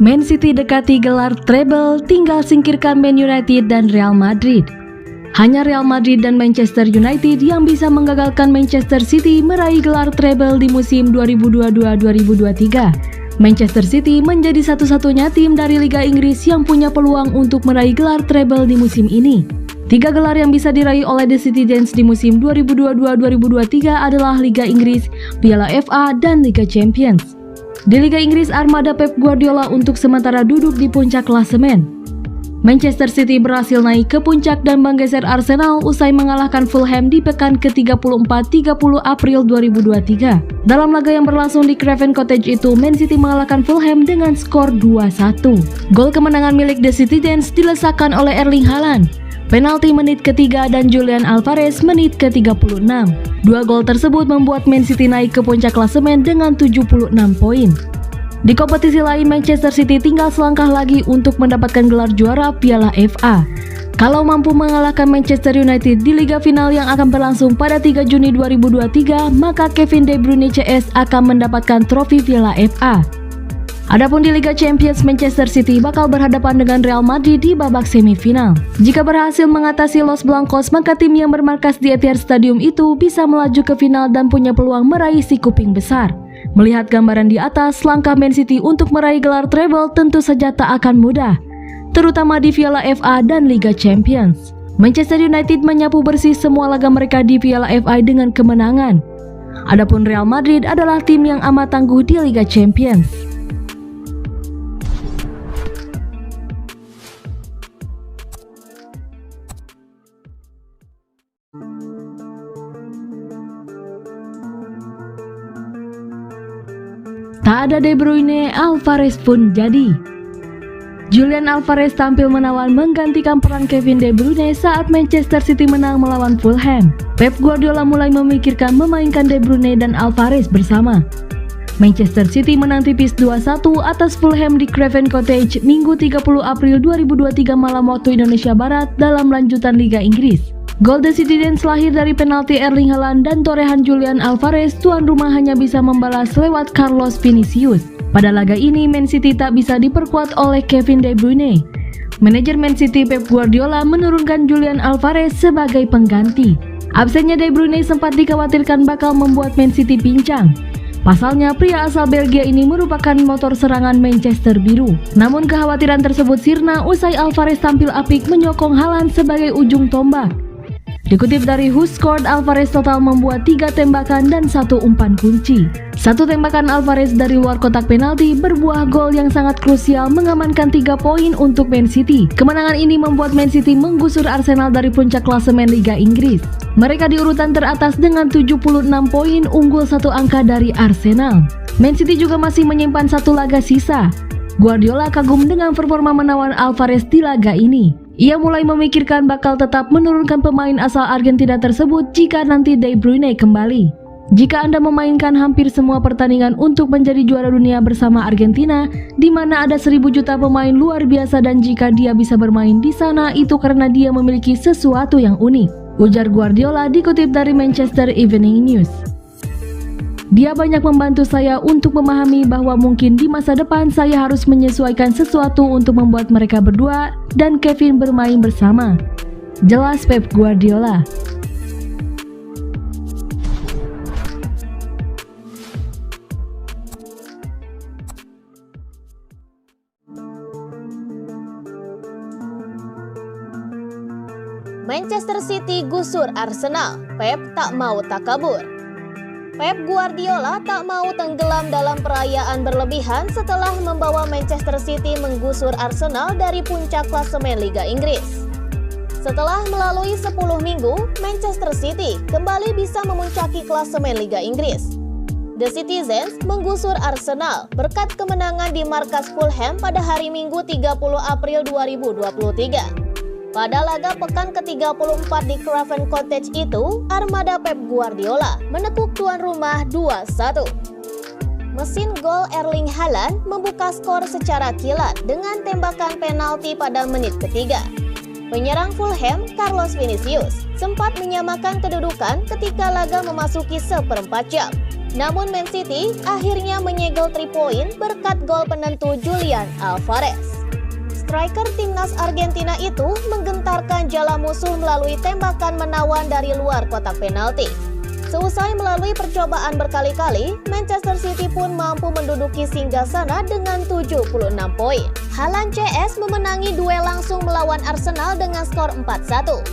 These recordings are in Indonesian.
Man City dekati gelar treble, tinggal singkirkan Man United dan Real Madrid. Hanya Real Madrid dan Manchester United yang bisa menggagalkan Manchester City meraih gelar treble di musim 2022-2023. Manchester City menjadi satu-satunya tim dari Liga Inggris yang punya peluang untuk meraih gelar treble di musim ini. 3 gelar yang bisa diraih oleh The Citizens di musim 2022-2023 adalah Liga Inggris, Piala FA, dan Liga Champions. Di Liga Inggris, armada Pep Guardiola untuk sementara duduk di puncak klasemen. Manchester City berhasil naik ke puncak dan menggeser Arsenal usai mengalahkan Fulham di pekan ke-34 30 April 2023. Dalam laga yang berlangsung di Craven Cottage itu, Man City mengalahkan Fulham dengan skor 2-1. Gol kemenangan milik The Citizens dilesakan oleh Erling Haaland, penalti menit ketiga, dan Julian Alvarez menit ke-36. 2 gol tersebut membuat Man City naik ke puncak klasemen dengan 76 poin. Di kompetisi lain, Manchester City tinggal selangkah lagi untuk mendapatkan gelar juara Piala FA. Kalau mampu mengalahkan Manchester United di Liga Final yang akan berlangsung pada 3 Juni 2023, maka Kevin De Bruyne CS akan mendapatkan trofi Piala FA. Adapun di Liga Champions, Manchester City bakal berhadapan dengan Real Madrid di babak semifinal. Jika berhasil mengatasi Los Blancos, maka tim yang bermarkas di Etihad Stadium itu bisa melaju ke final dan punya peluang meraih si kuping besar. Melihat gambaran di atas, langkah Man City untuk meraih gelar treble tentu saja tak akan mudah, terutama di Piala FA dan Liga Champions. Manchester United menyapu bersih semua laga mereka di Piala FA dengan kemenangan. Adapun Real Madrid adalah tim yang amat tangguh di Liga Champions. Tak ada De Bruyne, Alvarez pun jadi. Julian Alvarez tampil menawan menggantikan peran Kevin De Bruyne saat Manchester City menang melawan Fulham. Pep Guardiola mulai memikirkan memainkan De Bruyne dan Alvarez bersama. Manchester City menang tipis 2-1 atas Fulham di Craven Cottage Minggu 30 April 2023 malam waktu Indonesia Barat dalam lanjutan Liga Inggris. Gol The Citizens lahir dari penalti Erling Haaland dan torehan Julian Alvarez. Tuan rumah hanya bisa membalas lewat Carlos Vinicius. Pada laga ini, Man City tak bisa diperkuat oleh Kevin De Bruyne. Manajer Man City Pep Guardiola menurunkan Julian Alvarez sebagai pengganti. Absennya De Bruyne sempat dikhawatirkan bakal membuat Man City pincang. Pasalnya, pria asal Belgia ini merupakan motor serangan Manchester Biru. Namun kekhawatiran tersebut sirna usai Alvarez tampil apik menyokong Haaland sebagai ujung tombak. Dikutip dari Who Scored, Alvarez total membuat 3 tembakan dan 1 umpan kunci. 1 tembakan Alvarez dari luar kotak penalti berbuah gol yang sangat krusial mengamankan 3 poin untuk Man City. Kemenangan ini membuat Man City menggusur Arsenal dari puncak klasemen Liga Inggris. Mereka di urutan teratas dengan 76 poin, unggul 1 angka dari Arsenal. Man City juga masih menyimpan 1 laga sisa. Guardiola kagum dengan performa menawan Alvarez di laga ini. Ia mulai memikirkan bakal tetap menurunkan pemain asal Argentina tersebut jika nanti De Bruyne kembali. Jika Anda memainkan hampir semua pertandingan untuk menjadi juara dunia bersama Argentina, di mana ada 1000 juta pemain luar biasa, dan jika dia bisa bermain di sana itu karena dia memiliki sesuatu yang unik, ujar Guardiola dikutip dari Manchester Evening News. Dia banyak membantu saya untuk memahami bahwa mungkin di masa depan saya harus menyesuaikan sesuatu untuk membuat mereka berdua dan Kevin bermain bersama, jelas Pep Guardiola. Manchester City gusur Arsenal, Pep tak mau takabur. Pep Guardiola tak mau tenggelam dalam perayaan berlebihan setelah membawa Manchester City menggusur Arsenal dari puncak klasemen Liga Inggris. Setelah melalui 10 minggu, Manchester City kembali bisa memuncaki klasemen Liga Inggris. The Citizens menggusur Arsenal berkat kemenangan di markas Fulham pada hari Minggu 30 April 2023. Pada laga pekan ke-34 di Craven Cottage itu, armada Pep Guardiola menekuk tuan rumah 2-1. Mesin gol Erling Haaland membuka skor secara kilat dengan tembakan penalti pada menit ketiga. Penyerang Fulham, Carlos Vinicius, sempat menyamakan kedudukan ketika laga memasuki seperempat jam. Namun Man City akhirnya menyegel 3 poin berkat gol penentu Julian Alvarez. Striker timnas Argentina itu menggentarkan jala musuh melalui tembakan menawan dari luar kotak penalti. Seusai melalui percobaan berkali-kali, Manchester City pun mampu menduduki singgasana dengan 76 poin. Haaland CS memenangi duel langsung melawan Arsenal dengan skor 4-1.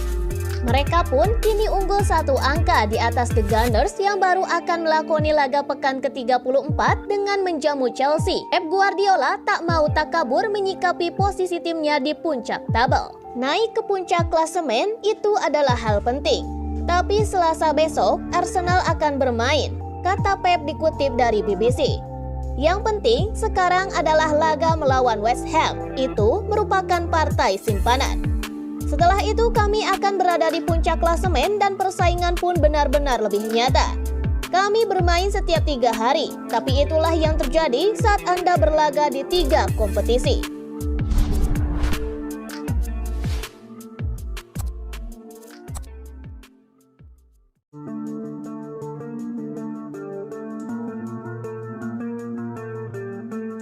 Mereka pun kini unggul 1 angka di atas The Gunners yang baru akan melakoni laga pekan ke-34 dengan menjamu Chelsea. Pep Guardiola tak mau takabur menyikapi posisi timnya di puncak tabel. Naik ke puncak klasemen itu adalah hal penting. Tapi Selasa besok, Arsenal akan bermain, kata Pep dikutip dari BBC. Yang penting sekarang adalah laga melawan West Ham, itu merupakan partai simpanan. Setelah itu kami akan berada di puncak klasemen dan persaingan pun benar-benar lebih nyata. Kami bermain setiap 3 hari, tapi itulah yang terjadi saat Anda berlaga di 3 kompetisi.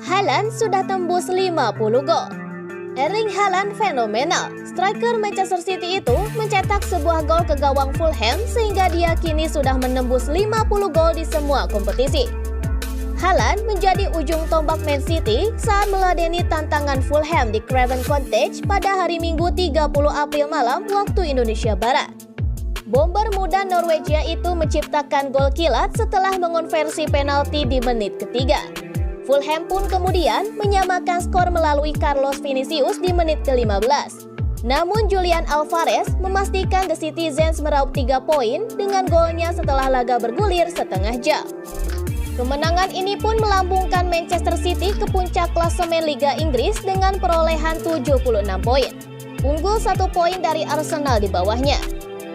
Haaland sudah tembus 50 gol. Erling Haaland fenomenal. Striker Manchester City itu mencetak sebuah gol ke gawang Fulham sehingga dia kini sudah menembus 50 gol di semua kompetisi. Haaland menjadi ujung tombak Man City saat meladeni tantangan Fulham di Craven Cottage pada hari Minggu 30 April malam waktu Indonesia Barat. Bomber muda Norwegia itu menciptakan gol kilat setelah mengonversi penalti di menit ketiga. Fulham pun kemudian menyamakan skor melalui Carlos Vinicius di menit ke-15. Namun Julian Alvarez memastikan The Citizens meraup 3 poin dengan golnya setelah laga bergulir setengah jam. Kemenangan ini pun melambungkan Manchester City ke puncak klasemen Liga Inggris dengan perolehan 76 poin. Unggul 1 poin dari Arsenal di bawahnya.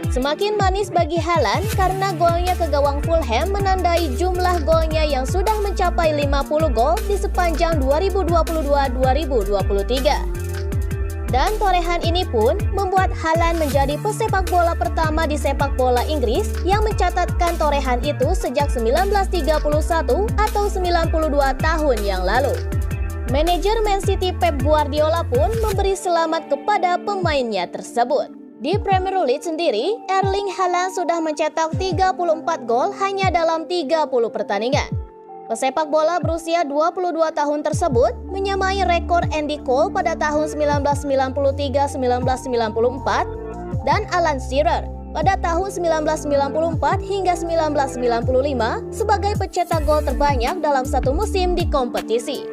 Semakin manis bagi Haaland karena golnya ke gawang Fulham menandai jumlah golnya yang sudah mencapai 50 gol di sepanjang 2022-2023. Dan torehan ini pun membuat Haaland menjadi pesepak bola pertama di sepak bola Inggris yang mencatatkan torehan itu sejak 1931 atau 92 tahun yang lalu. Manajer Man City Pep Guardiola pun memberi selamat kepada pemainnya tersebut. Di Premier League sendiri, Erling Haaland sudah mencetak 34 gol hanya dalam 30 pertandingan. Pesepak bola berusia 22 tahun tersebut menyamai rekor Andy Cole pada tahun 1993-1994 dan Alan Shearer pada tahun 1994 hingga 1995 sebagai pencetak gol terbanyak dalam satu musim di kompetisi.